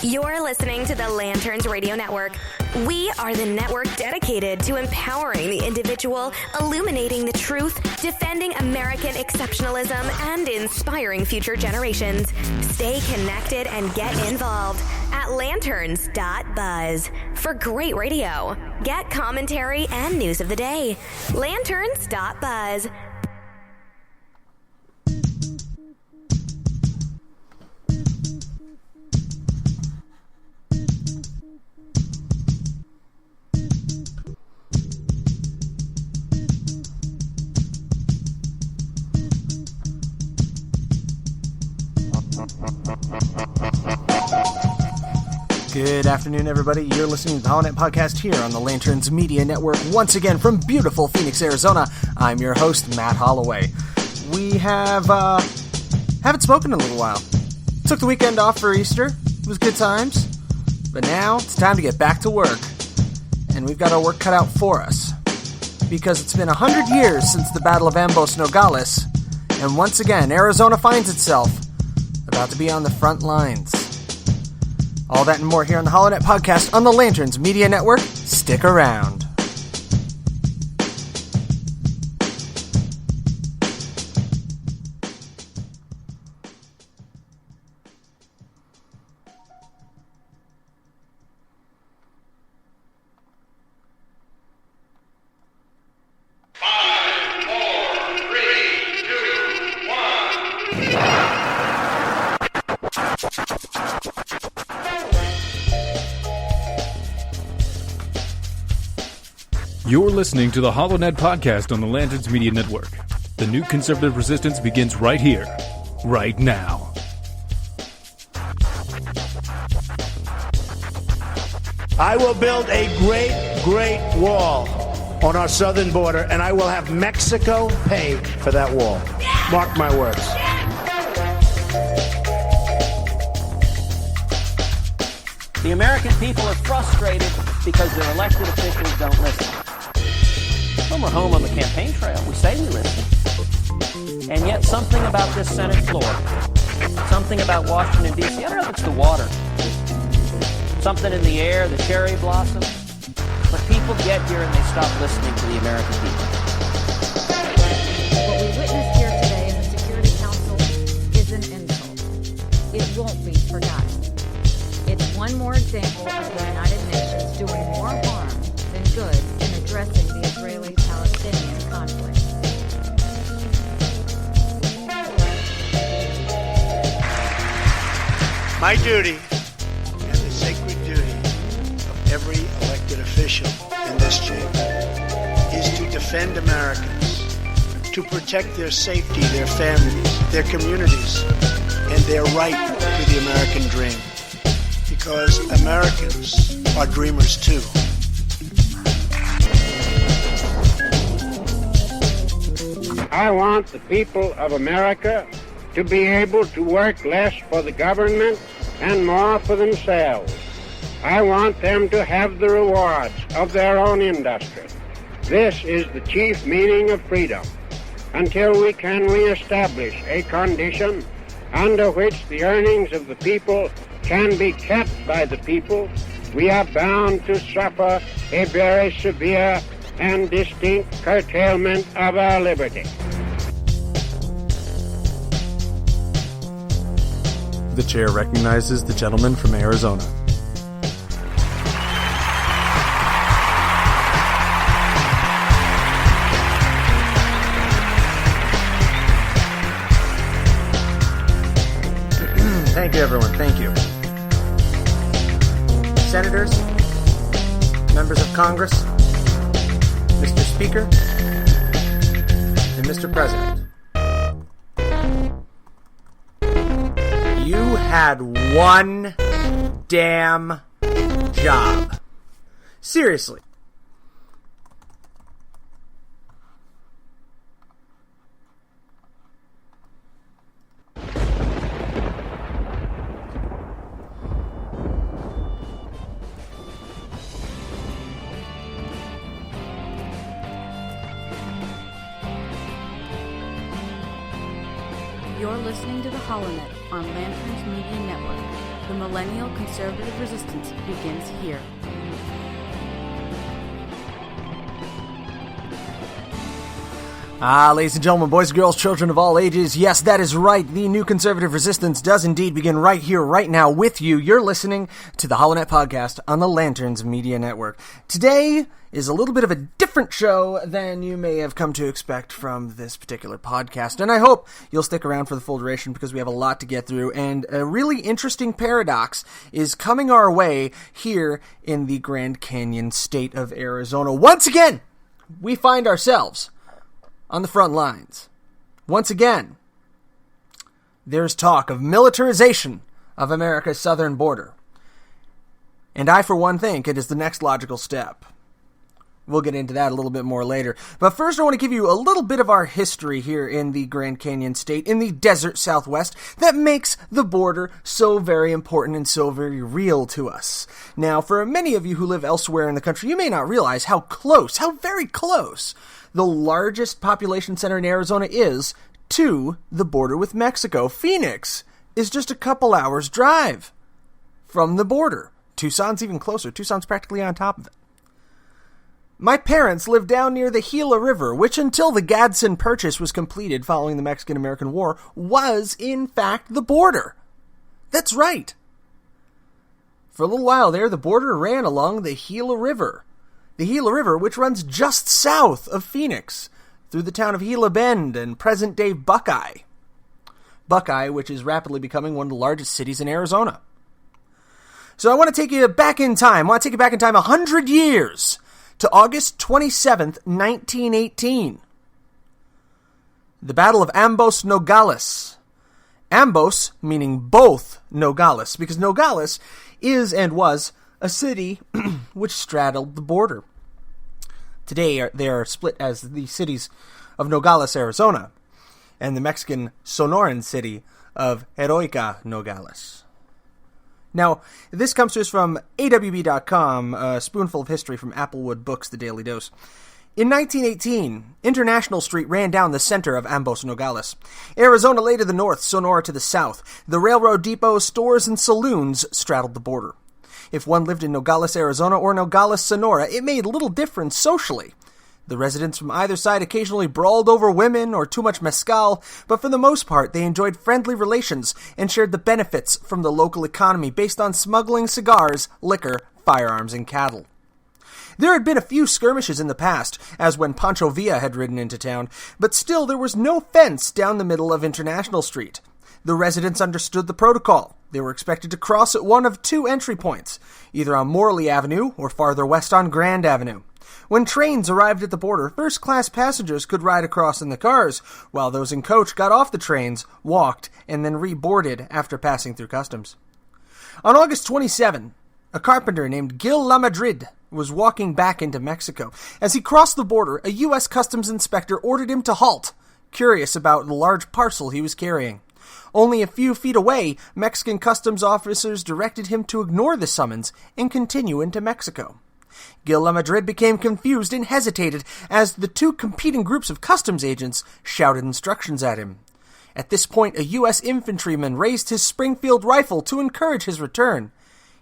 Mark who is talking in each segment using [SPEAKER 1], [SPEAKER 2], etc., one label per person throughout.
[SPEAKER 1] You're listening to the Lanterns Radio Network. We are the network dedicated to empowering the individual, illuminating the truth, defending American exceptionalism, and inspiring future generations. Stay connected and get involved at lanterns.buzz for great radio. Get commentary and news of the day. Lanterns.buzz.
[SPEAKER 2] Good afternoon, everybody. You're listening to the Holonet Podcast here on the Lanterns Media Network. Once again, from beautiful Phoenix, Arizona, I'm your host, Matt Holloway. We haven't spoken in a little while. Took the weekend off for Easter. It was good times. But now, it's time to get back to work. And we've got our work cut out for us. Because it's been 100 years since the Battle of Ambos Nogales. And once again, Arizona finds itself about to be on the front lines. All that and more here on the Holonet Podcast on the Lanterns Media Network. Stick around.
[SPEAKER 3] You're listening to the HoloNet Podcast on the Lanterns Media Network. The new conservative resistance begins right here, right now.
[SPEAKER 4] I will build a great, great wall on our southern border, and I will have Mexico pay for that wall. Mark my words.
[SPEAKER 5] The American people are frustrated because their elected officials don't listen. When we're home on the campaign trail, we say we listen. And yet something about this Senate floor, something about Washington, D.C., I don't know if it's the water, something in the air, the cherry blossom, but people get here and they stop listening to the American people.
[SPEAKER 6] What we witnessed here today in the Security Council is an insult. It won't be forgotten. It's one more example of the United Nations doing more harm than good in addressing the Israeli-Palestinian conflict.
[SPEAKER 4] My duty, and the sacred duty of every elected official in this chamber, is to defend Americans, to protect their safety, their families, their communities, and their right to the American dream. Because Americans are dreamers too.
[SPEAKER 7] I want the people of America to be able to work less for the government and more for themselves. I want them to have the rewards of their own industry. This is the chief meaning of freedom. Until we can reestablish a condition under which the earnings of the people can be kept by the people, we are bound to suffer a very severe and distinct curtailment of our liberty.
[SPEAKER 2] The chair recognizes the gentleman from Arizona. Thank you, everyone. Thank you. Senators, members of Congress, Mr. Speaker, and Mr. President. You had one damn job. Seriously.
[SPEAKER 6] You're listening to the HoloNet on Lanterns Media Network.
[SPEAKER 8] The millennial conservative resistance begins here.
[SPEAKER 2] Ladies and gentlemen, boys and girls, children of all ages, yes, that is right. The new conservative resistance does indeed begin right here, right now with you. You're listening to the HoloNet podcast on the Lanterns Media Network. Today is a little bit of a different show than you may have come to expect from this particular podcast, and I hope you'll stick around for the full duration because we have a lot to get through, and a really interesting paradox is coming our way here in the Grand Canyon state of Arizona. Once again, we find ourselves on the front lines. Once again, there's talk of militarization of America's southern border. And I, for one, think it is the next logical step. We'll get into that a little bit more later. But first, I want to give you a little bit of our history here in the Grand Canyon state, in the desert Southwest, that makes the border so very important and so very real to us. Now, for many of you who live elsewhere in the country, you may not realize how very close, the largest population center in Arizona is to the border with Mexico. Phoenix is just a couple hours drive from the border. Tucson's even closer. Tucson's practically on top of it. My parents lived down near the Gila River, which until the Gadsden Purchase was completed following the Mexican-American War, was in fact the border. That's right. For a little while there, the border ran along the Gila River. The Gila River, which runs just south of Phoenix, through the town of Gila Bend and present-day Buckeye. Buckeye, which is rapidly becoming one of the largest cities in Arizona. So I want to take you back in time. 100 years, to August 27th, 1918. The Battle of Ambos Nogales. Ambos meaning both Nogales, because Nogales is and was a city which straddled the border. Today, they are split as the cities of Nogales, Arizona, and the Mexican Sonoran city of Heroica, Nogales. Now, this comes to us from AWB.com, a spoonful of history from Applewood Books, The Daily Dose. In 1918, International Street ran down the center of Ambos Nogales. Arizona lay to the north, Sonora to the south. The railroad depots, stores, and saloons straddled the border. If one lived in Nogales, Arizona or Nogales, Sonora, it made little difference socially. The residents from either side occasionally brawled over women or too much mezcal, but for the most part they enjoyed friendly relations and shared the benefits from the local economy based on smuggling cigars, liquor, firearms, and cattle. There had been a few skirmishes in the past, as when Pancho Villa had ridden into town, but still there was no fence down the middle of International Street. The residents understood the protocol. They were expected to cross at one of two entry points, either on Morley Avenue or farther west on Grand Avenue. When trains arrived at the border, first-class passengers could ride across in the cars, while those in coach got off the trains, walked, and then reboarded after passing through customs. On August 27, a carpenter named Gil Lamadrid was walking back into Mexico. As he crossed the border, a U.S. Customs inspector ordered him to halt, curious about the large parcel he was carrying. Only a few feet away, Mexican customs officers directed him to ignore the summons and continue into Mexico. Gil Lamadrid became confused and hesitated as the two competing groups of customs agents shouted instructions at him. At this point, a U.S. infantryman raised his Springfield rifle to encourage his return.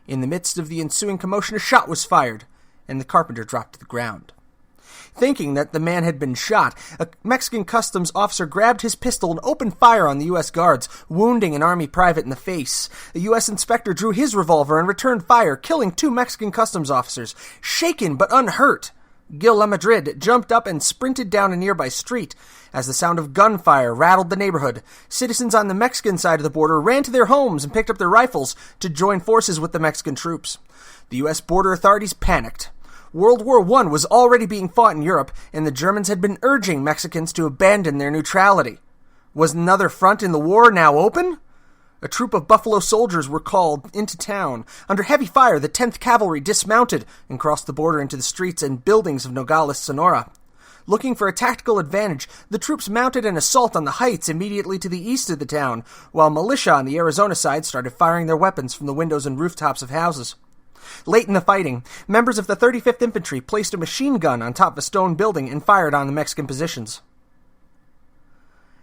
[SPEAKER 2] In the midst of the ensuing commotion, a shot was fired, and the carpenter dropped to the ground. Thinking that the man had been shot, a Mexican customs officer grabbed his pistol and opened fire on the U.S. guards, wounding an Army private in the face. A U.S. inspector drew his revolver and returned fire, killing two Mexican customs officers. Shaken but unhurt, Gil Lamadrid jumped up and sprinted down a nearby street. As the sound of gunfire rattled the neighborhood, citizens on the Mexican side of the border ran to their homes and picked up their rifles to join forces with the Mexican troops. The U.S. border authorities panicked. World War I was already being fought in Europe, and the Germans had been urging Mexicans to abandon their neutrality. Was another front in the war now open? A troop of Buffalo soldiers were called into town. Under heavy fire, the 10th Cavalry dismounted and crossed the border into the streets and buildings of Nogales, Sonora. Looking for a tactical advantage, the troops mounted an assault on the heights immediately to the east of the town, while militia on the Arizona side started firing their weapons from the windows and rooftops of houses. Late in the fighting, members of the 35th Infantry placed a machine gun on top of a stone building and fired on the Mexican positions.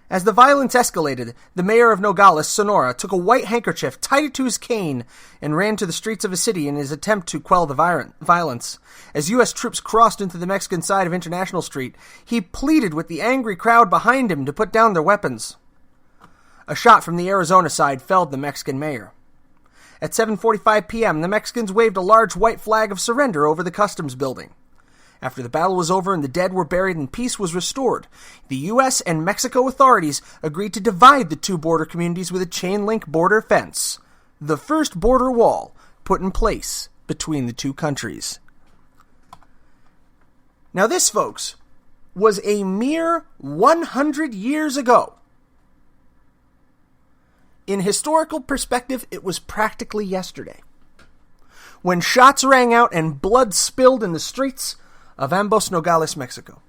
[SPEAKER 2] As the violence escalated, the mayor of Nogales, Sonora, took a white handkerchief, tied it to his cane, and ran to the streets of his city in his attempt to quell the violence. As U.S. troops crossed into the Mexican side of International Street, he pleaded with the angry crowd behind him to put down their weapons. A shot from the Arizona side felled the Mexican mayor. At 7:45 p.m., the Mexicans waved a large white flag of surrender over the customs building. After the battle was over and the dead were buried and peace was restored, the U.S. and Mexico authorities agreed to divide the two border communities with a chain-link border fence, the first border wall put in place between the two countries. Now this, folks, was a mere 100 years ago. In historical perspective, it was practically yesterday, when shots rang out and blood spilled in the streets of Ambos, Nogales, Mexico.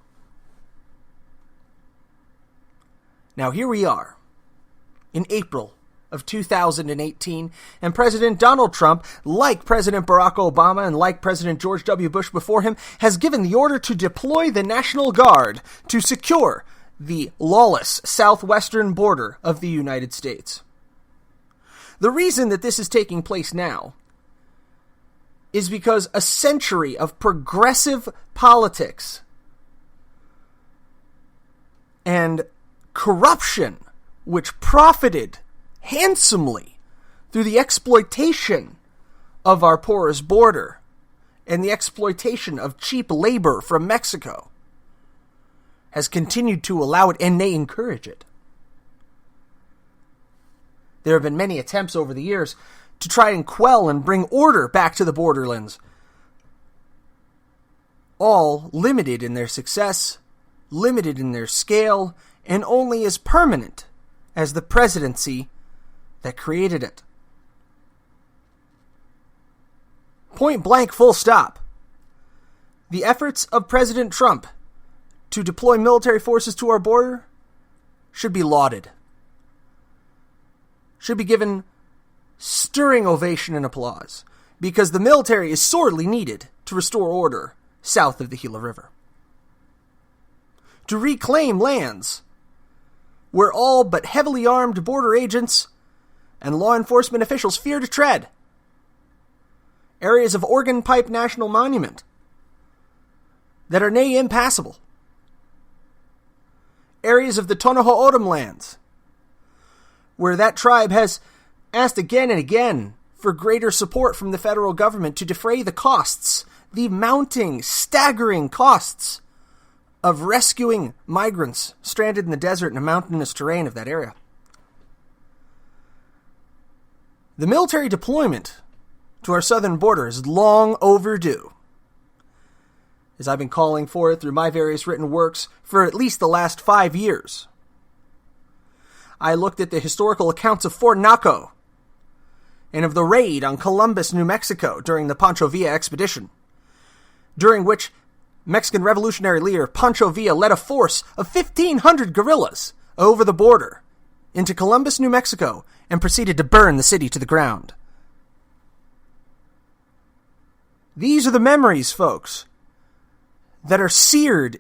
[SPEAKER 2] Now here we are, in April of 2018, and President Donald Trump, like President Barack Obama and like President George W. Bush before him, has given the order to deploy the National Guard to secure the lawless southwestern border of the United States. The reason that this is taking place now is because a century of progressive politics and corruption, which profited handsomely through the exploitation of our porous border and the exploitation of cheap labor from Mexico, has continued to allow it, and they encourage it. There have been many attempts over the years to try and quell and bring order back to the borderlands, all limited in their success, limited in their scale, and only as permanent as the presidency that created it. Point blank, full stop. The efforts of President Trump to deploy military forces to our border should be lauded, should be given stirring ovation and applause, because the military is sorely needed to restore order south of the Gila River, to reclaim lands where all but heavily armed border agents and law enforcement officials fear to tread, areas of Organ Pipe National Monument that are nay impassable, areas of the Tonaha O'odham lands where that tribe has asked again and again for greater support from the federal government to defray the costs, the mounting, staggering costs of rescuing migrants stranded in the desert and the mountainous terrain of that area. The military deployment to our southern border is long overdue, as I've been calling for it through my various written works for at least the last 5 years. I looked at the historical accounts of Fort Naco and of the raid on Columbus, New Mexico during the Pancho Villa expedition, during which Mexican revolutionary leader Pancho Villa led a force of 1,500 guerrillas over the border into Columbus, New Mexico, and proceeded to burn the city to the ground. These are the memories, folks, that are seared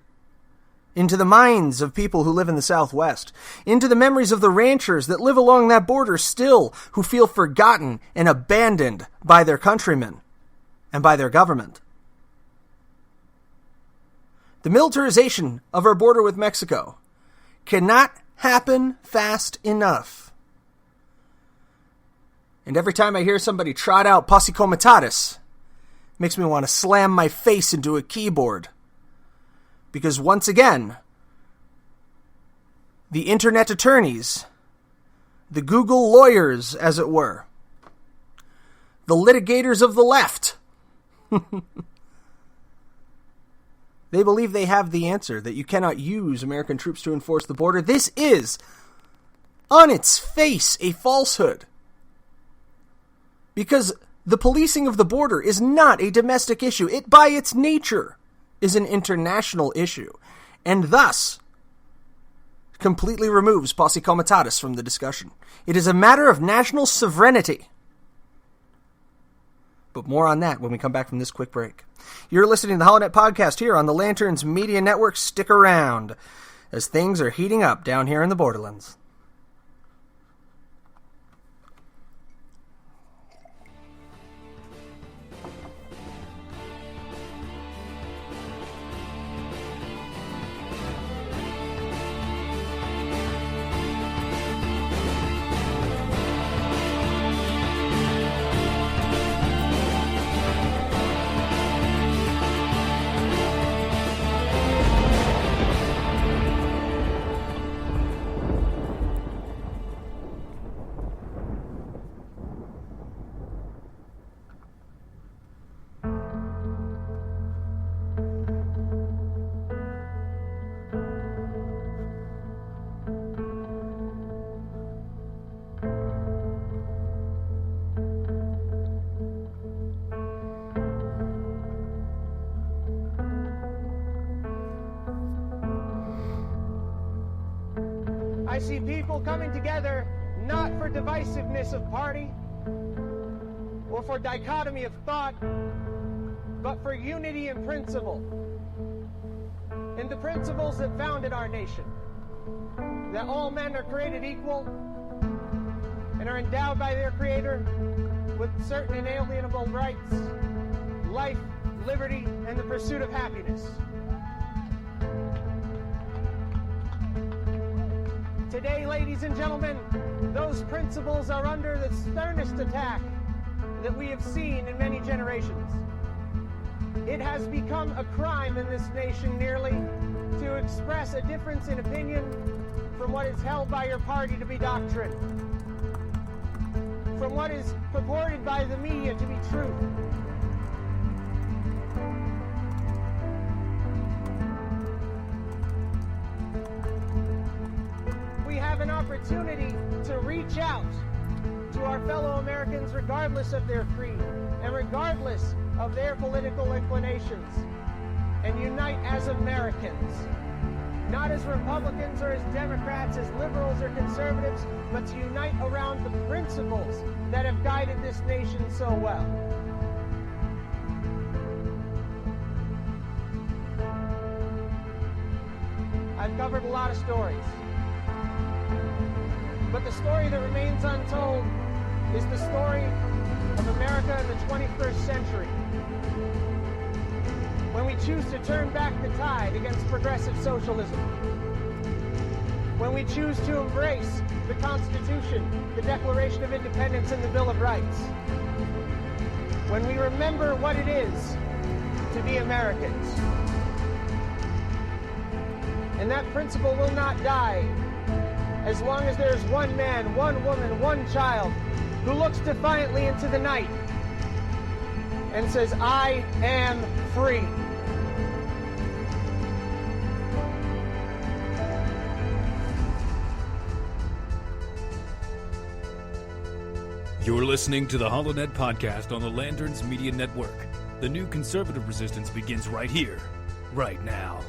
[SPEAKER 2] into the minds of people who live in the Southwest, into the memories of the ranchers that live along that border still, who feel forgotten and abandoned by their countrymen and by their government. The militarization of our border with Mexico cannot happen fast enough. And every time I hear somebody trot out Posse Comitatus, it makes me want to slam my face into a keyboard. Because once again, the internet attorneys, the Google lawyers, as it were, the litigators of the left, they believe they have the answer, that you cannot use American troops to enforce the border. This is, on its face, a falsehood. Because the policing of the border is not a domestic issue. It, by its nature, is an international issue, and thus completely removes Posse Comitatus from the discussion. It is a matter of national sovereignty. But more on that when we come back from this quick break. You're listening to the HoloNet Podcast here on the Lanterns Media Network. Stick around as things are heating up down here in the borderlands.
[SPEAKER 9] I see people coming together not for divisiveness of party or for dichotomy of thought, but for unity in principle. In the principles that founded our nation, that all men are created equal and are endowed by their Creator with certain inalienable rights, life, liberty, and the pursuit of happiness. Today, ladies and gentlemen, those principles are under the sternest attack that we have seen in many generations. It has become a crime in this nation nearly to express a difference in opinion from what is held by your party to be doctrine, from what is purported by the media to be truth. We have an opportunity to reach out to our fellow Americans regardless of their creed and regardless of their political inclinations, and unite as Americans, not as Republicans or as Democrats, as liberals or conservatives, but to unite around the principles that have guided this nation so well. I've covered a lot of stories, but the story that remains untold is the story of America in the 21st century, when we choose to turn back the tide against progressive socialism, when we choose to embrace the Constitution, the Declaration of Independence, and the Bill of Rights, when we remember what it is to be Americans. And that principle will not die as long as there's one man, one woman, one child who looks defiantly into the night and says, I am free.
[SPEAKER 3] You're listening to the HoloNet podcast on the Lanterns Media Network. The new conservative resistance begins right here, right now.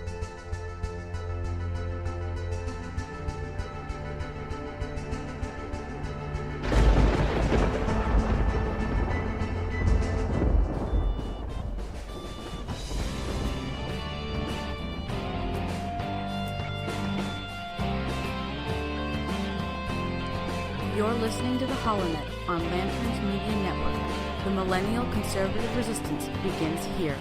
[SPEAKER 8] You're listening to the HoloNet on Lanterns Media Network. The millennial conservative resistance begins here.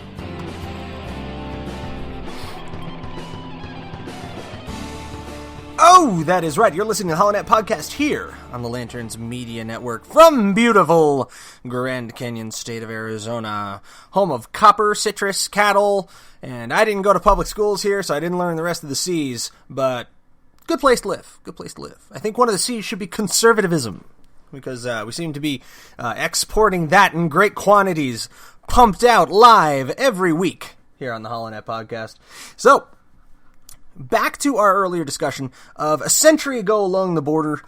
[SPEAKER 2] Oh, that is right. You're listening to the HoloNet podcast here on the Lanterns Media Network from beautiful Grand Canyon state of Arizona, home of copper, citrus, cattle, and I didn't go to public schools here, so I didn't learn the rest of the C's, but good place to live. Good place to live. I think one of the C's should be conservatism, because we seem to be exporting that in great quantities, pumped out live every week here on the HoloNet podcast. So, back to our earlier discussion of a century ago along the border.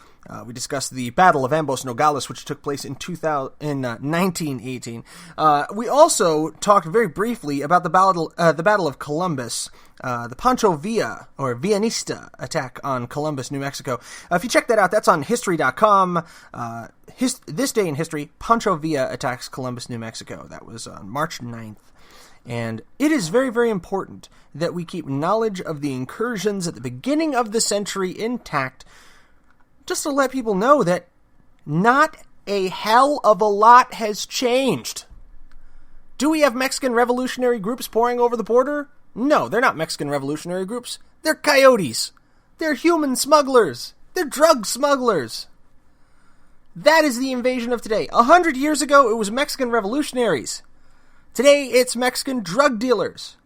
[SPEAKER 2] We discussed the Battle of Ambos Nogales, which took place in 1918. We also talked very briefly about the Battle of Columbus, the Pancho Villa, or Villanista attack on Columbus, New Mexico. If you check that out, that's on History.com. This day in history, Pancho Villa attacks Columbus, New Mexico. That was on March 9th. And it is very, very important that we keep knowledge of the incursions at the beginning of the century intact, just to let people know that not a hell of a lot has changed. Do we have Mexican revolutionary groups pouring over the border? No, they're not Mexican revolutionary groups. They're coyotes. They're human smugglers. They're drug smugglers. That is the invasion of today. 100 years ago, it was Mexican revolutionaries. Today, it's Mexican drug dealers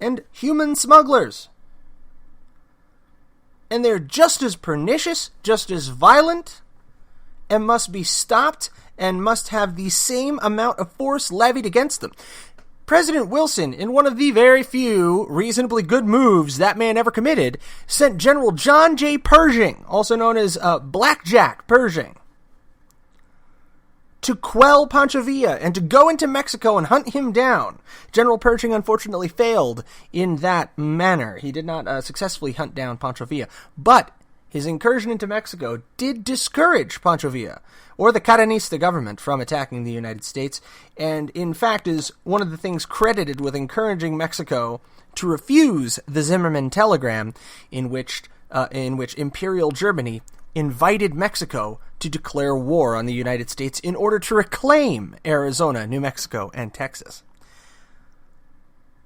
[SPEAKER 2] and human smugglers. And they're just as pernicious, just as violent, and must be stopped and must have the same amount of force levied against them. President Wilson, in one of the very few reasonably good moves that man ever committed, sent General John J. Pershing, also known as Blackjack Pershing, to quell Pancho Villa and to go into Mexico and hunt him down. General Pershing unfortunately failed in that manner. He did not successfully hunt down Pancho Villa, but his incursion into Mexico did discourage Pancho Villa, or the Carranista government, from attacking the United States, and in fact is one of the things credited with encouraging Mexico to refuse the Zimmerman telegram, in which Imperial Germany invited Mexico to declare war on the United States in order to reclaim Arizona, New Mexico, and Texas.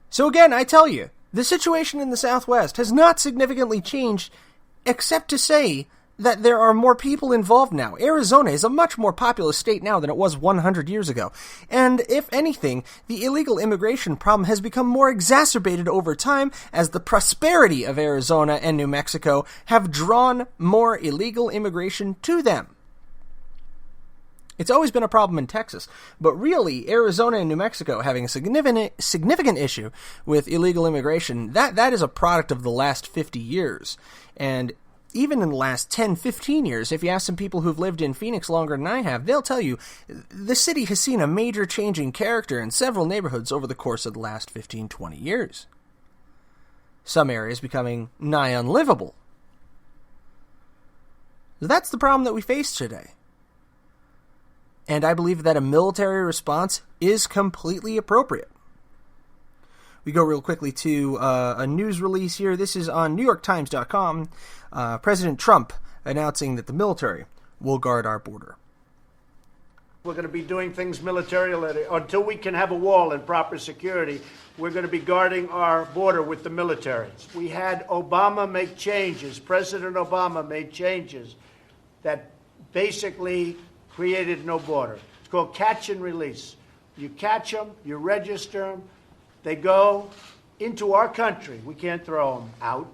[SPEAKER 2] So again, I tell you, the situation in the Southwest has not significantly changed, except to say that there are more people involved now. Arizona is a much more populous state now than it was 100 years ago. And if anything, the illegal immigration problem has become more exacerbated over time as the prosperity of Arizona and New Mexico have drawn more illegal immigration to them. It's always been a problem in Texas, but really, Arizona and New Mexico having a significant issue with illegal immigration, that is a product of the last 50 years. And even in the last 10, 15 years, if you ask some people who've lived in Phoenix longer than I have, they'll tell you the city has seen a major change in character in several neighborhoods over the course of the last 15, 20 years. Some areas becoming nigh unlivable. That's the problem that we face today. And I believe that a military response is completely appropriate. We go real quickly to a news release here. This is on NewYorkTimes.com. President Trump announcing that the military will guard our border.
[SPEAKER 4] We're going to be doing things militarily. Until we can have a wall and proper security, we're going to be guarding our border with the military. We had Obama make changes. President Obama made changes that basically created no border. It's called catch and release. You catch them, you register them, they go into our country. We can't throw them out.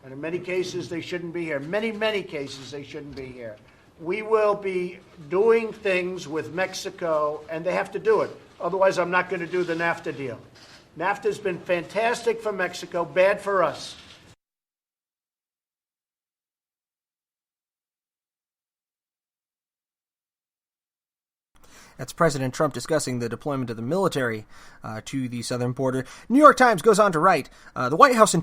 [SPEAKER 4] And in many cases, they shouldn't be here. Many cases, they shouldn't be here. We will be doing things with Mexico, and they have to do it. Otherwise, I'm not going to do the NAFTA deal. NAFTA's been fantastic for Mexico, bad for us.
[SPEAKER 2] That's President Trump discussing the deployment of the military to the southern border. New York Times goes on to write, the White House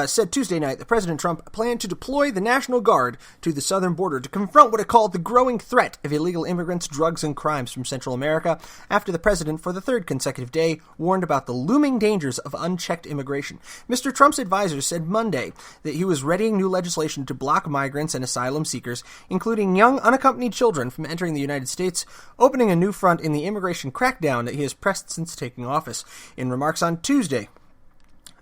[SPEAKER 2] said Tuesday night that President Trump planned to deploy the National Guard to the southern border to confront what it called the growing threat of illegal immigrants, drugs, and crimes from Central America, after the president, for the third consecutive day, warned about the looming dangers of unchecked immigration. Mr. Trump's advisors said Monday that he was readying new legislation to block migrants and asylum seekers, including young unaccompanied children, from entering the United States, opening a new front in the immigration crackdown that he has pressed since taking office. In remarks on Tuesday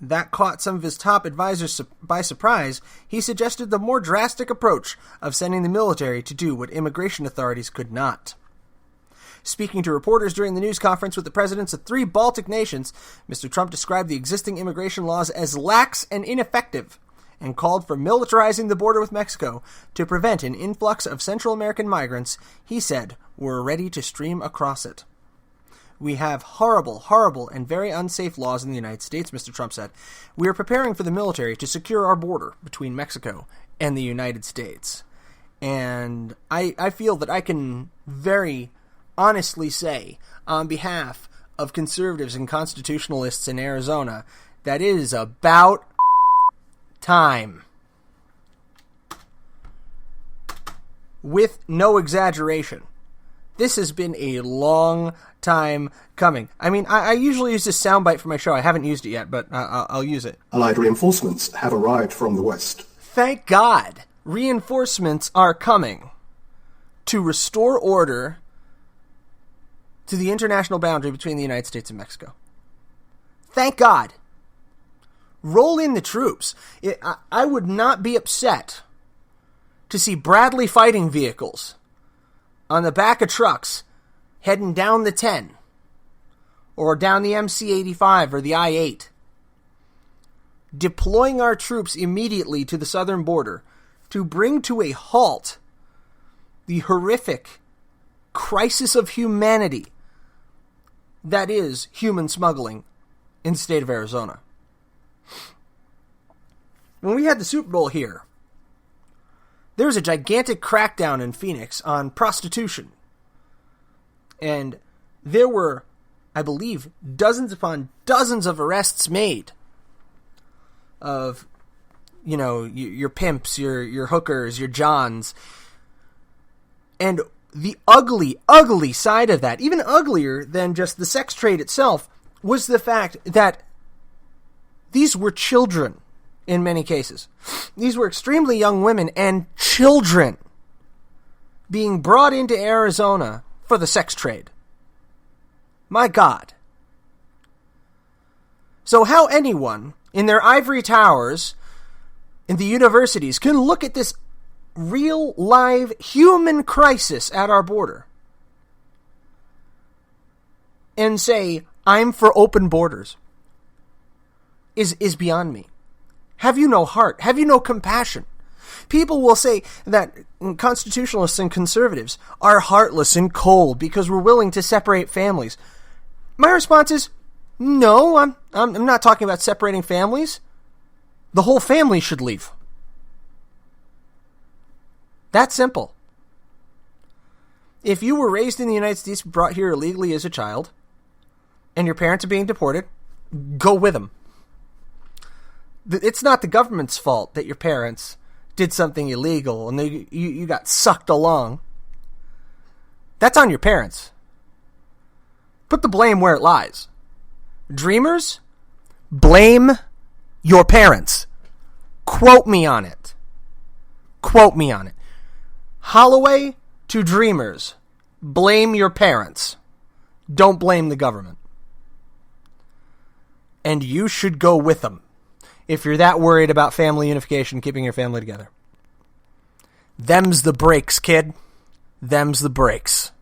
[SPEAKER 2] that caught some of his top advisors by surprise, he suggested the more drastic approach of sending the military to do what immigration authorities could not. Speaking to reporters during the news conference with the presidents of 3 Baltic nations, Mr. Trump described the existing immigration laws as lax and ineffective, and called for militarizing the border with Mexico to prevent an influx of Central American migrants he said were ready to stream across it. We have horrible, and very unsafe laws in the United States, Mr. Trump said. We are preparing for the military to secure our border between Mexico and the United States. And I feel that I can very honestly say, on behalf of conservatives and constitutionalists in Arizona, that it is about time. With no exaggeration. This has been a long time coming. I mean, I usually use this soundbite for my show. I haven't used it yet, but I'll use it.
[SPEAKER 10] Allied reinforcements have arrived from the west.
[SPEAKER 2] Thank God, reinforcements are coming to restore order to the international boundary between the United States and Mexico. Thank God. Roll in the troops. I would not be upset to see Bradley fighting vehicles on the back of trucks heading down the 10 or down the MC-85 or the I-8, deploying our troops immediately to the southern border to bring to a halt the horrific crisis of humanity that is human smuggling in the state of Arizona. When we had the Super Bowl here, there was a gigantic crackdown in Phoenix on prostitution. And there were, I believe, dozens upon dozens of arrests made of, you know, your pimps, your hookers, your johns. And the ugly, ugly side of that, even uglier than just the sex trade itself, was the fact that these were children in many cases. These were extremely young women and children being brought into Arizona for the sex trade. My God. So how anyone in their ivory towers in the universities can look at this real, live, human crisis at our border and say, I'm for open borders, is beyond me. Have you no heart? Have you no compassion? People will say that constitutionalists and conservatives are heartless and cold because we're willing to separate families. My response is, no, I'm not talking about separating families. The whole family should leave. That's simple. If you were raised in the United States, brought here illegally as a child, and your parents are being deported, go with them. It's not the government's fault that your parents did something illegal and you got sucked along. That's on your parents. Put the blame where it lies. Dreamers, blame your parents. Quote me on it. Quote me on it. Holloway to Dreamers, blame your parents. Don't blame the government. And you should go with them if you're that worried about family unification, keeping your family together. Them's the breaks, kid. Them's the breaks.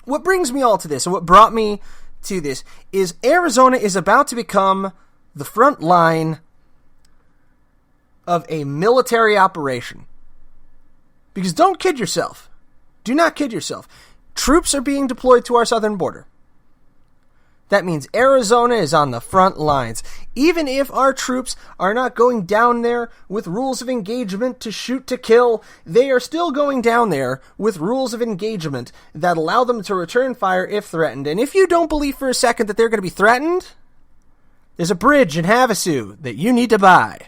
[SPEAKER 2] What brings me all to this, and what brought me to this, is Arizona is about to become the front line of a military operation. Because don't kid yourself. Do not kid yourself. Troops are being deployed to our southern border. That means Arizona is on the front lines. Even if our troops are not going down there with rules of engagement to shoot to kill, they are still going down there with rules of engagement that allow them to return fire if threatened. And if you don't believe for a second that they're going to be threatened, there's a bridge in Havasu that you need to buy.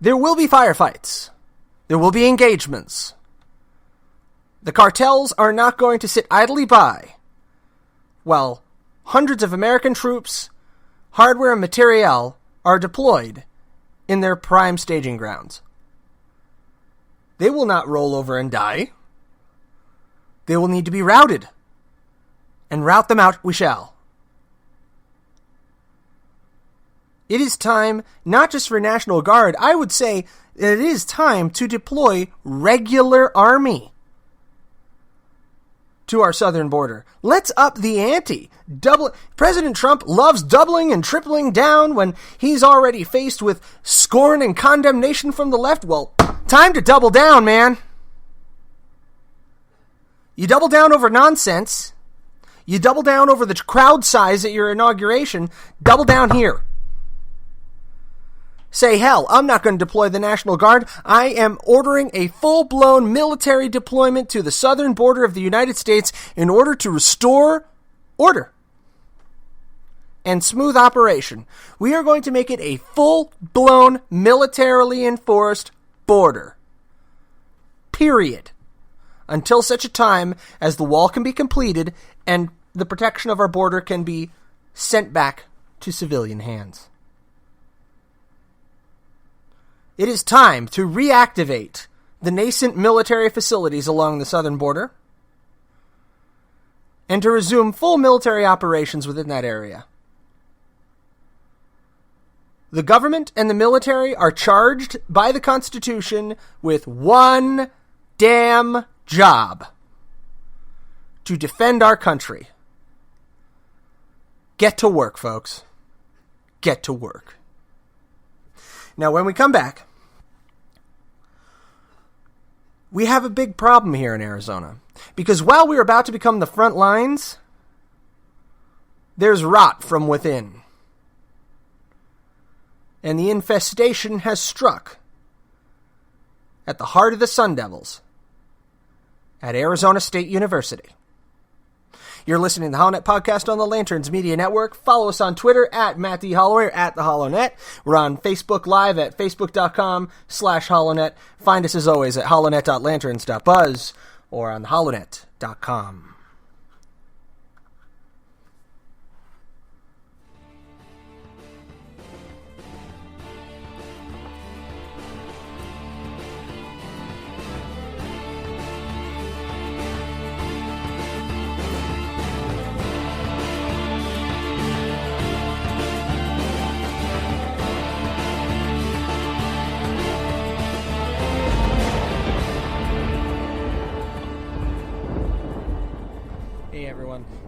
[SPEAKER 2] There will be firefights. There will be engagements. The cartels are not going to sit idly by while hundreds of American troops, hardware and materiel are deployed in their prime staging grounds. They will not roll over and die. They will need to be routed. And rout them out we shall. It is time, not just for National Guard, I would say that it is time to deploy regular army to our southern border. Let's up the ante. President Trump loves doubling and tripling down when he's already faced with scorn and condemnation from the left. Well, time to double down, man. You double down over nonsense. You double down over the crowd size at your inauguration. Double down here. Say, hell, I'm not going to deploy the National Guard. I am ordering a full-blown military deployment to the southern border of the United States in order to restore order and smooth operation. We are going to make it a full-blown militarily enforced border period, until such a time as the wall can be completed and the protection of our border can be sent back to civilian hands. It is time to reactivate the nascent military facilities along the southern border and to resume full military operations within that area. The government and the military are charged by the Constitution with one damn job: to defend our country. Get to work, folks. Get to work. Now, when we come back, we have a big problem here in Arizona. Because while we're about to become the front lines, there's rot from within. And the infestation has struck at the heart of the Sun Devils at Arizona State University. You're listening to the HoloNet Podcast on the Lanterns Media Network. Follow us on Twitter at Matt D. Holloway or at the HoloNet. We're on Facebook Live at facebook.com/HoloNet. Find us as always at holonet.lanterns.buzz or on theholonet.com.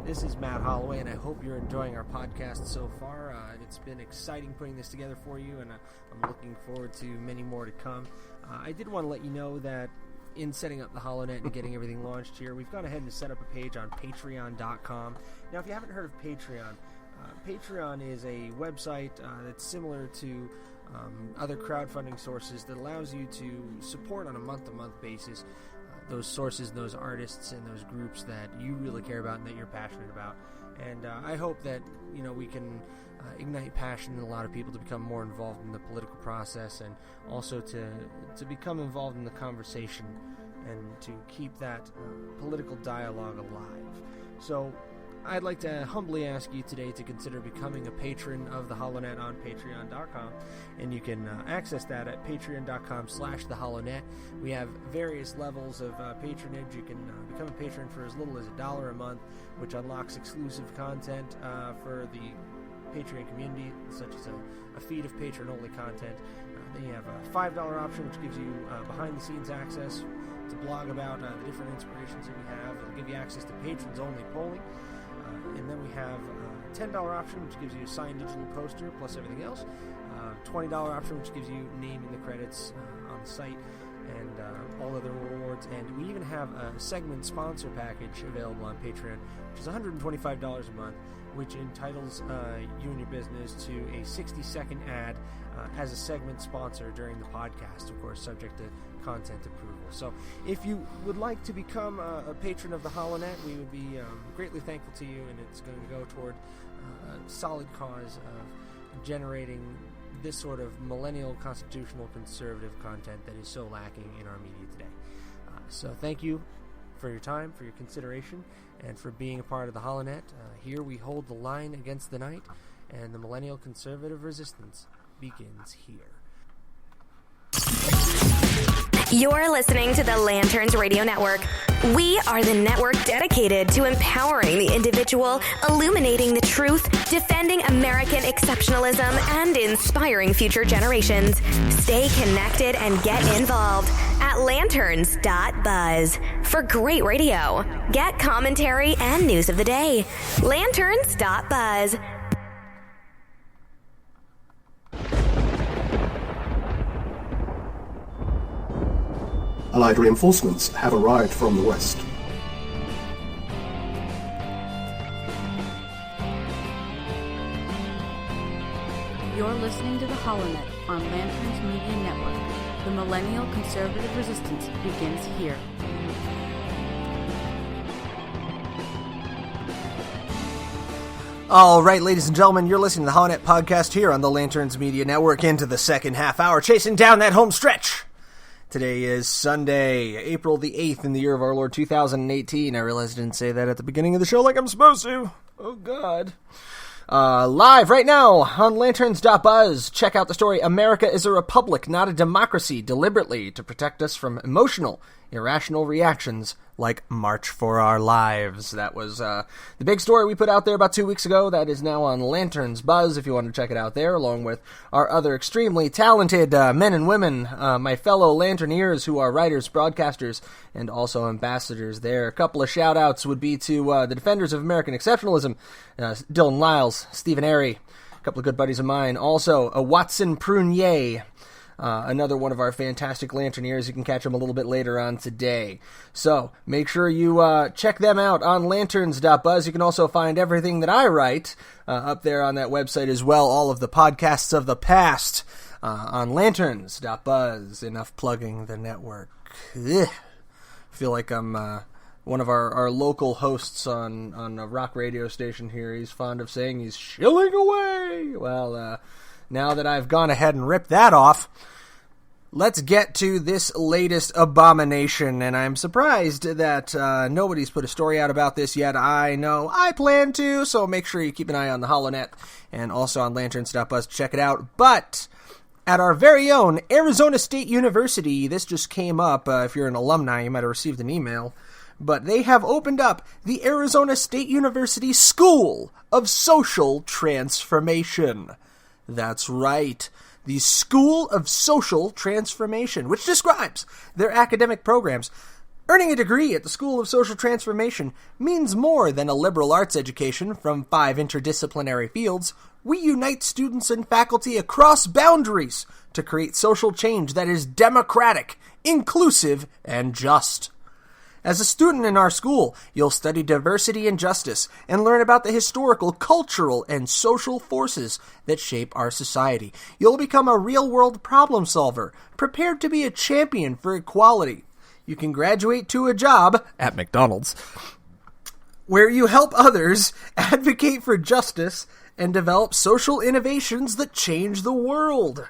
[SPEAKER 2] This is Matt Holloway, and I hope you're enjoying our podcast so far. It's been exciting putting this together for you, and I'm looking forward to many more to come. I did want to let you know that in setting up the HoloNet and getting everything launched here, we've gone ahead and set up a page on Patreon.com. Now, if you haven't heard of Patreon, Patreon is a website that's similar to other crowdfunding sources that allows you to support on a month-to-month basis those sources, those artists, and those groups that you really care about and that you're passionate about. And I hope that we can ignite passion in a lot of people to become more involved in the political process, and also to become involved in the conversation and to keep that political dialogue alive. So I'd like to humbly ask you today to consider becoming a patron of the HoloNet on Patreon.com, and you can access that at Patreon.com/theholonet. We have various levels of patronage. You can become a patron for as little as $1 a month, which unlocks exclusive content for the Patreon community, such as a feed of patron-only content. Then you have a $5 option, which gives you behind-the-scenes access to blog about the different inspirations that we have. It'll give you access to patrons-only polling. And then we have a $10 option, which gives you a signed digital poster plus everything else. $20 option, which gives you name in the credits on the site, and all other rewards. And we even have a segment sponsor package available on Patreon, which is $125 a month, which entitles you and your business to a 60-second ad as a segment sponsor during the podcast, of course, subject to content approval. So if you would like to become a patron of the HoloNet, we would be greatly thankful to you, and it's going to go toward a solid cause of generating this sort of millennial constitutional conservative content that is so lacking in our media today. So thank you for your time, for your consideration, and for being a part of the HoloNet. Here we hold the line against the night, and the millennial conservative resistance begins here.
[SPEAKER 1] You're listening to the Lanterns Radio Network. We are the network dedicated to empowering the individual, illuminating the truth, defending American exceptionalism, and inspiring future generations. Stay connected and get involved at lanterns.buzz for great radio. Get commentary and news of the day. Lanterns.buzz.
[SPEAKER 10] Allied reinforcements have arrived from the west.
[SPEAKER 8] You're listening to the HoloNet on Lanterns Media Network. The millennial conservative resistance begins here.
[SPEAKER 2] All right, ladies and gentlemen, you're listening to the HoloNet Podcast here on the Lanterns Media Network into the second half hour, chasing down that home stretch Today is Sunday, April the 8th in the year of our Lord 2018. I realize I didn't say that at the beginning of the show like I'm supposed to. Oh, God. Live right now on lanterns.buzz. Check out the story, America is a Republic, not a Democracy, deliberately to protect us from emotional, irrational reactions like March for Our Lives. That was the big story we put out there about 2 weeks ago. That is now on Lanterns Buzz, if you want to check it out there, along with our other extremely talented men and women, my fellow Lanterneers who are writers, broadcasters, and also ambassadors there. A couple of shout-outs would be to the Defenders of American Exceptionalism, Dylan Lyles, Stephen Airy, a couple of good buddies of mine. Also, Watson Prunier, another one of our fantastic Lanterneers. You can catch them a little bit later on today. So, make sure you check them out on lanterns.buzz. You can also find everything that I write up there on that website as well. All of the podcasts of the past on lanterns.buzz. Enough plugging the network. Ugh. I feel like I'm one of our local hosts on a rock radio station here. He's fond of saying he's shilling away. Well, now that I've gone ahead and ripped that off, let's get to this latest abomination, and I'm surprised that nobody's put a story out about this yet. I know I plan to, so make sure you keep an eye on the HoloNet and also on lanterns.buzz to check it out. But at our very own Arizona State University, this just came up. If you're an alumni, you might have received an email. But they have opened up the Arizona State University School of Social Transformation. That's right, the School of Social Transformation, which describes their academic programs. Earning a degree at the School of Social Transformation means more than a liberal arts education from 5 interdisciplinary fields. We unite students and faculty across boundaries to create social change that is democratic, inclusive, and just. As a student in our school, you'll study diversity and justice and learn about the historical, cultural, and social forces that shape our society. You'll become a real-world problem solver, prepared to be a champion for equality. You can graduate to a job at McDonald's where you help others, advocate for justice, and develop social innovations that change the world.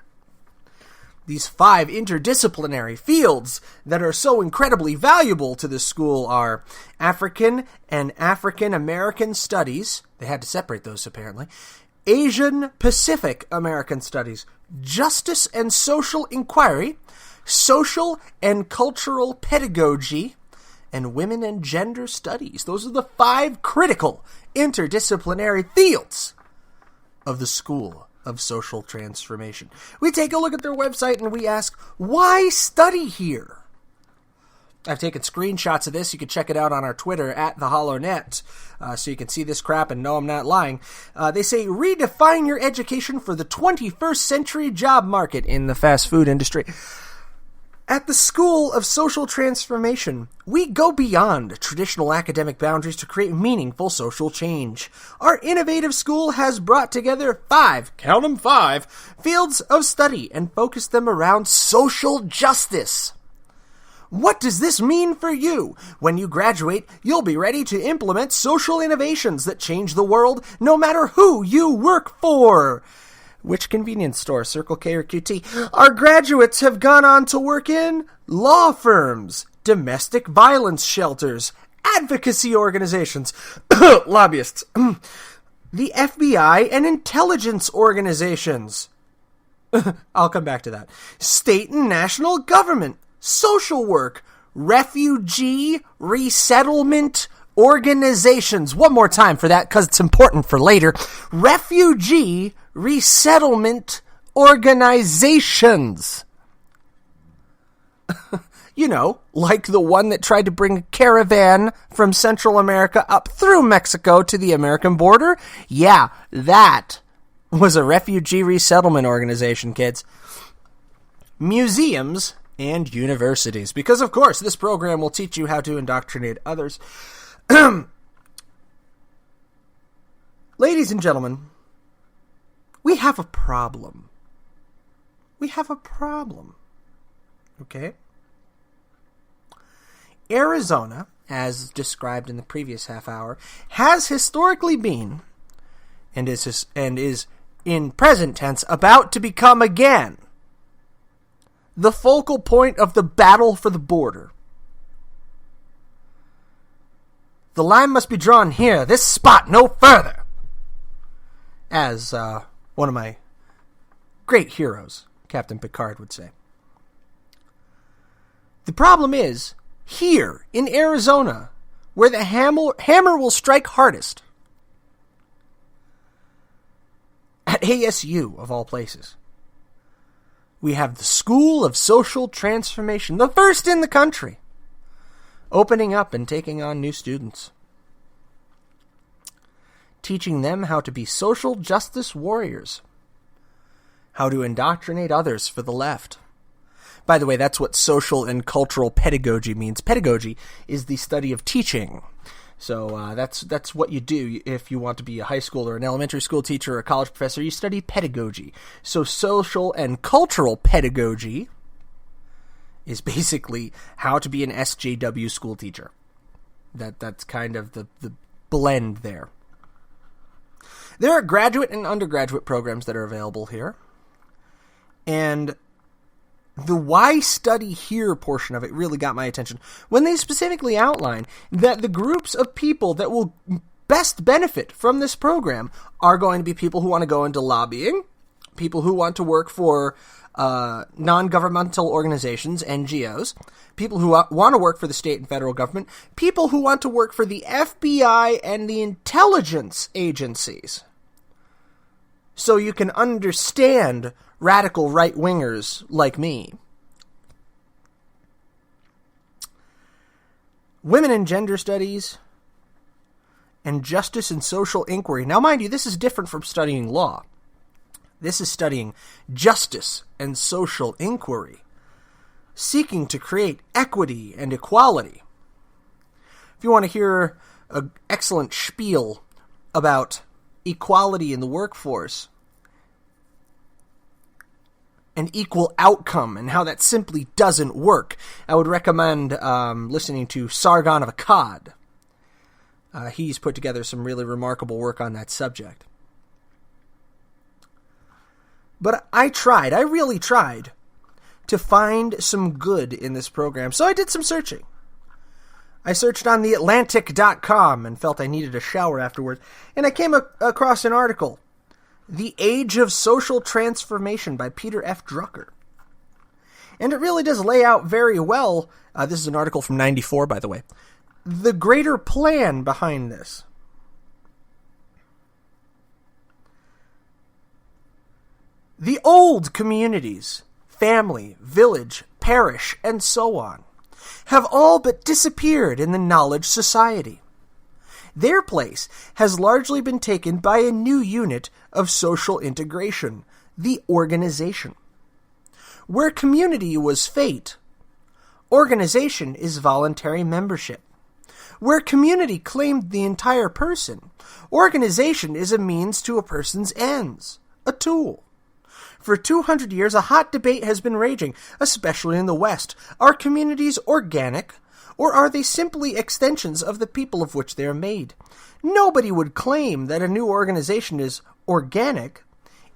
[SPEAKER 2] These 5 interdisciplinary fields that are so incredibly valuable to the school are African and African American Studies. They had to separate those, apparently. Asian Pacific American Studies. Justice and Social Inquiry. Social and Cultural Pedagogy. And Women and Gender Studies. Those are the 5 critical interdisciplinary fields of the School of Social Transformation. We take a look at their website and we ask, why study here? I've taken screenshots of this. You can check it out on our Twitter, at the HoloNet, so you can see this crap and know I'm not lying. They say, redefine your education for the 21st century job market in the fast food industry. At the School of Social Transformation, we go beyond traditional academic boundaries to create meaningful social change. Our innovative school has brought together 5, count them 5, fields of study and focused them around social justice. What does this mean for you? When you graduate, you'll be ready to implement social innovations that change the world, no matter who you work for. Which convenience store, Circle K or QT? Our graduates have gone on to work in law firms, domestic violence shelters, advocacy organizations, lobbyists, the FBI and intelligence organizations. I'll come back to that. State and national government, social work, refugee resettlement organizations. One more time for that because it's important for later. Refugee resettlement organizations. You know, like the one that tried to bring a caravan from Central America up through Mexico to the American border. Yeah, that was a refugee resettlement organization, kids. Museums and universities. Because, of course, this program will teach you how to indoctrinate others. Ladies and gentlemen, we have a problem. We have a problem. Okay? Arizona, as described in the previous half hour, has historically been, and is in present tense, about to become again, the focal point of the battle for the border. The line must be drawn here, this spot, no further. As one of my great heroes, Captain Picard, would say. The problem is, here in Arizona, where the hammer will strike hardest, at ASU, of all places, we have the School of Social Transformation, the first in the country, opening up and taking on new students, teaching them how to be social justice warriors, how to indoctrinate others for the left. By the way, that's what social and cultural pedagogy means. Pedagogy is the study of teaching. So that's what you do if you want to be a high school or an elementary school teacher or a college professor. You study pedagogy. So social and cultural pedagogy is basically how to be an SJW school teacher. That's kind of the blend there. There are graduate and undergraduate programs that are available here. And the why study here portion of it really got my attention when they specifically outline that the groups of people that will best benefit from this program are going to be people who want to go into lobbying, people who want to work for non-governmental organizations, NGOs, people who want to work for the state and federal government, people who want to work for the FBI and the intelligence agencies. So you can understand radical right-wingers like me. Women and gender studies and justice and social inquiry. Now, mind you, this is different from studying law. This is studying justice and social inquiry, seeking to create equity and equality. If you want to hear an excellent spiel about equality in the workforce, an equal outcome, and how that simply doesn't work, I would recommend listening to Sargon of Akkad. He's put together some really remarkable work on that subject. But I really tried to find some good in this program, so I did some searching. I searched on theatlantic.com and felt I needed a shower afterwards, and I came across an article, The Age of Social Transformation by Peter F. Drucker. And it really does lay out very well, this is an article from 94, by the way, the greater plan behind this. The old communities, family, village, parish, and so on, have all but disappeared in the knowledge society. Their place has largely been taken by a new unit of social integration, the organization. Where community was fate, organization is voluntary membership. Where community claimed the entire person, organization is a means to a person's ends, a tool. For 200 years, a hot debate has been raging, especially in the West. Are communities organic, or are they simply extensions of the people of which they are made? Nobody would claim that a new organization is organic.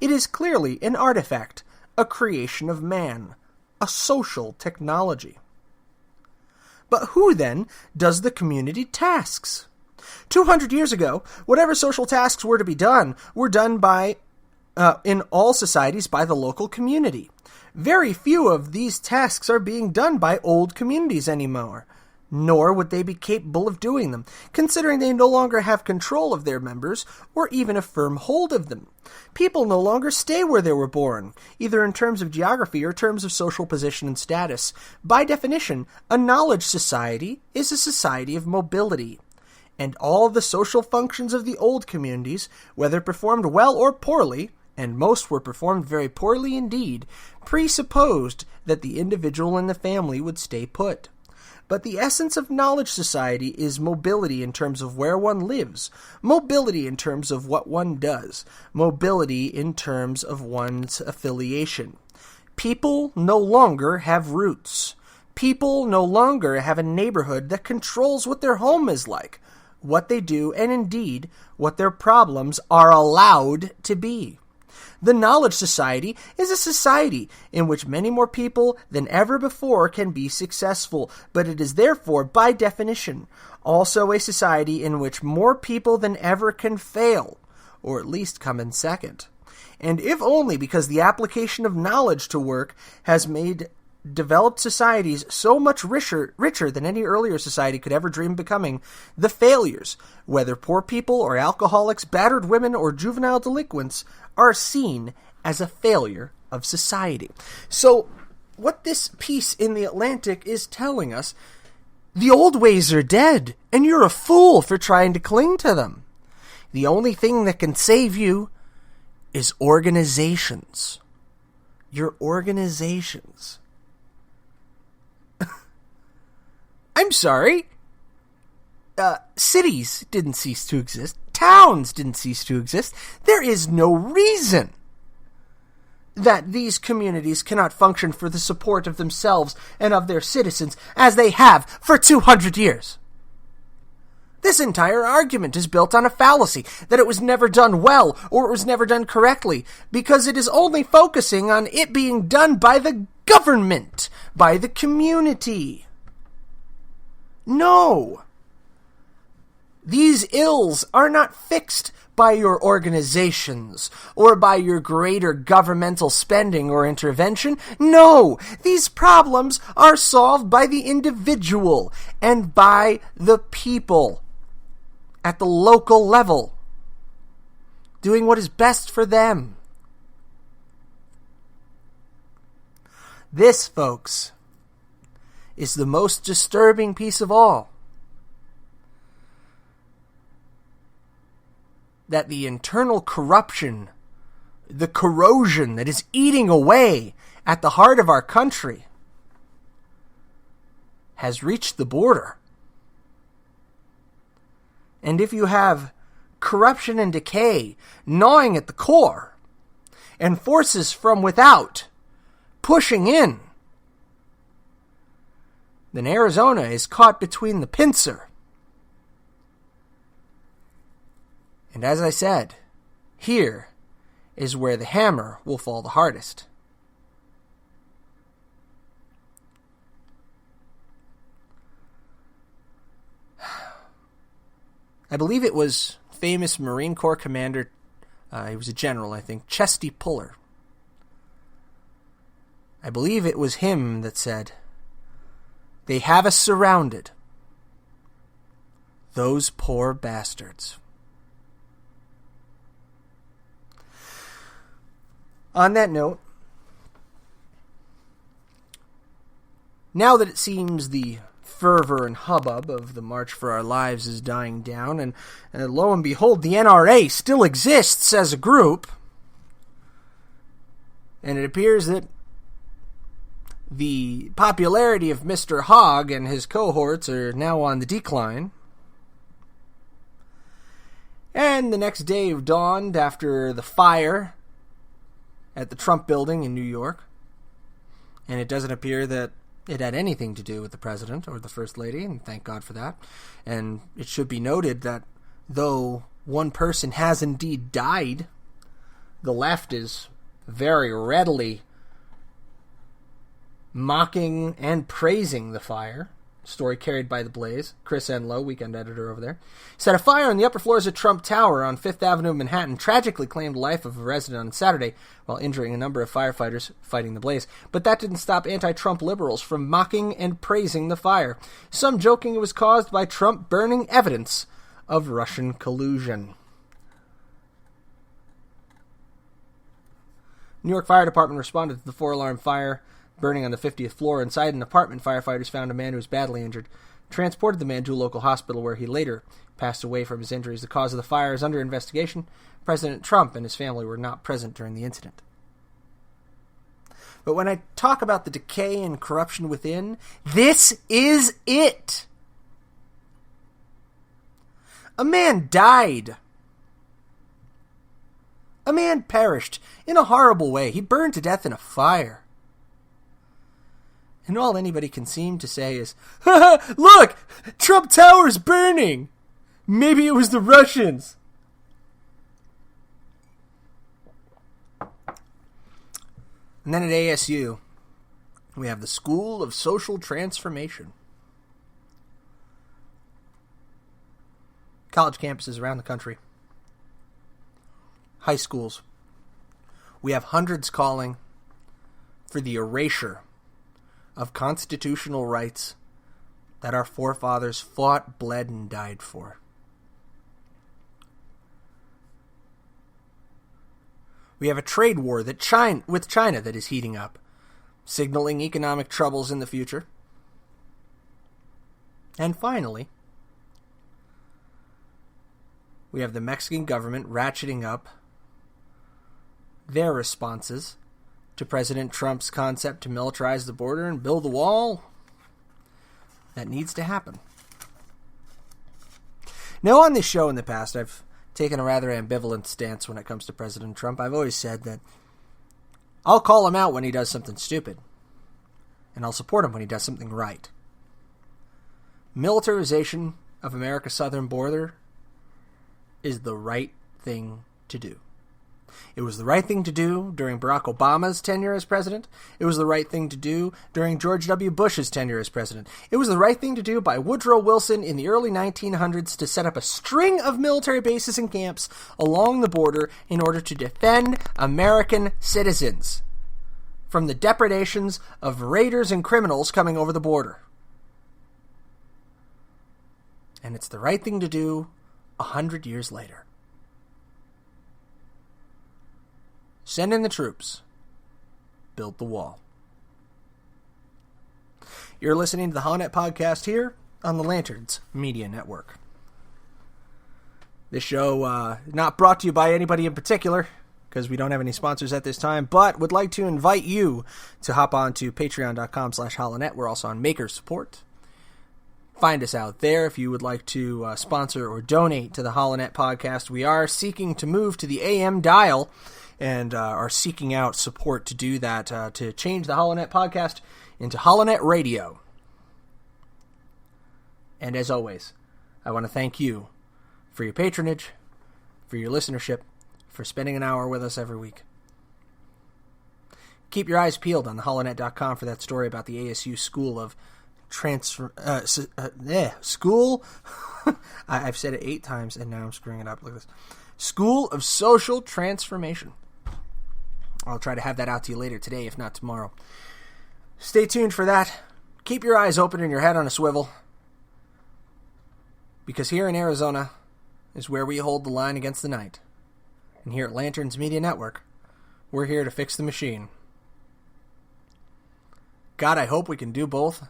[SPEAKER 2] It is clearly an artifact, a creation of man, a social technology. But who, then, does the community tasks? 200 years ago, whatever social tasks were to be done were done by in all societies by the local community. Very few of these tasks are being done by old communities anymore, nor would they be capable of doing them, considering they no longer have control of their members or even a firm hold of them. People no longer stay where they were born, either in terms of geography or terms of social position and status. By definition, a knowledge society is a society of mobility. And all the social functions of the old communities, whether performed well or poorly, and most were performed very poorly indeed, presupposed that the individual and the family would stay put. But the essence of knowledge society is mobility in terms of where one lives, mobility in terms of what one does, mobility in terms of one's affiliation. People no longer have roots. People no longer have a neighborhood that controls what their home is like, what they do, and indeed, what their problems are allowed to be. The Knowledge Society is a society in which many more people than ever before can be successful, but it is therefore, by definition, also a society in which more people than ever can fail, or at least come in second. And if only because the application of knowledge to work has made developed societies so much richer than any earlier society could ever dream of becoming, the failures, whether poor people or alcoholics, battered women or juvenile delinquents, are seen as a failure of society. So, what this piece in The Atlantic is telling us, the old ways are dead, and you're a fool for trying to cling to them. The only thing that can save you is organizations. Your organizations. I'm sorry. Cities didn't cease to exist. Towns didn't cease to exist. There is no reason that these communities cannot function for the support of themselves and of their citizens as they have for 200 years. This entire argument is built on a fallacy that it was never done well or it was never done correctly, because it is only focusing on it being done by the government, by the community. No. These ills are not fixed by your organizations or by your greater governmental spending or intervention. No, these problems are solved by the individual and by the people at the local level, doing what is best for them. This, folks, is the most disturbing piece of all. That the internal corruption, the corrosion that is eating away at the heart of our country has reached the border. And if you have corruption and decay gnawing at the core, and forces from without pushing in, then Arizona is caught between the pincer. And as I said, here is where the hammer will fall the hardest. I believe it was famous Marine Corps commander, he was a general, I think, Chesty Puller. I believe it was him that said, "They have us surrounded. Those poor bastards." On that note, now that it seems the fervor and hubbub of the March for Our Lives is dying down, and lo and behold, the NRA still exists as a group, and it appears that the popularity of Mr. Hogg and his cohorts are now on the decline. And the next day dawned after the fire at the Trump building in New York, and it doesn't appear that it had anything to do with the president or the first lady, and thank God for that. And it should be noted that though one person has indeed died, the left is very readily mocking and praising the fire. Story carried by The Blaze. Chris Enlow, weekend editor over there, said a fire on the upper floors of Trump Tower on 5th Avenue, Manhattan, tragically claimed the life of a resident on Saturday while injuring a number of firefighters fighting the blaze. But that didn't stop anti-Trump liberals from mocking and praising the fire, some joking it was caused by Trump burning evidence of Russian collusion. New York Fire Department responded to the 4-alarm fire burning on the 50th floor. Inside an apartment, firefighters found a man who was badly injured, transported the man to a local hospital where he later passed away from his injuries. The cause of the fire is under investigation. President Trump and his family were not present during the incident. But when I talk about the decay and corruption within, this is it. A man died. A man perished in a horrible way. He burned to death in a fire. And all anybody can seem to say is, "Look, Trump Tower's burning. Maybe it was the Russians." And then at ASU, we have the School of Social Transformation. College campuses around the country. High schools. We have hundreds calling for the erasure of constitutional rights that our forefathers fought, bled, and died for. We have a trade war with China that is heating up, signaling economic troubles in the future. And finally, we have the Mexican government ratcheting up their responses to President Trump's concept to militarize the border and build the wall. That needs to happen. Now, on this show in the past, I've taken a rather ambivalent stance when it comes to President Trump. I've always said that I'll call him out when he does something stupid, and I'll support him when he does something right. Militarization of America's southern border is the right thing to do. It was the right thing to do during Barack Obama's tenure as president. It was the right thing to do during George W. Bush's tenure as president. It was the right thing to do by Woodrow Wilson in the early 1900s to set up a string of military bases and camps along the border in order to defend American citizens from the depredations of raiders and criminals coming over the border. And it's the right thing to do 100 years later. Send in the troops. Build the wall. You're listening to the HoloNet podcast here on the Lanterns Media Network. This show not brought to you by anybody in particular, because we don't have any sponsors at this time, but would like to invite you to hop on to patreon.com/HoloNet. We're also on Maker Support. Find us out there if you would like to sponsor or donate to the HoloNet podcast. We are seeking to move to the AM dial, and are seeking out support to do that, to change the HoloNet podcast into HoloNet Radio. And as always, I want to thank you for your patronage, for your listenership, for spending an hour with us every week. Keep your eyes peeled on theholonet.com for that story about the ASU School of School. I've said it 8 times, and now I'm screwing it up. Look at this. School of Social Transformation. I'll try to have that out to you later today, if not tomorrow. Stay tuned for that. Keep your eyes open and your head on a swivel. Because here in Arizona is where we hold the line against the night. And here at Lanterns Media Network, we're here to fix the machine. God, I hope we can do both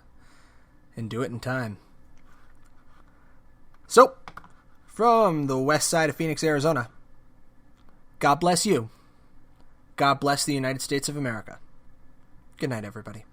[SPEAKER 2] and do it in time. So, from the west side of Phoenix, Arizona, God bless you. God bless the United States of America. Good night, everybody.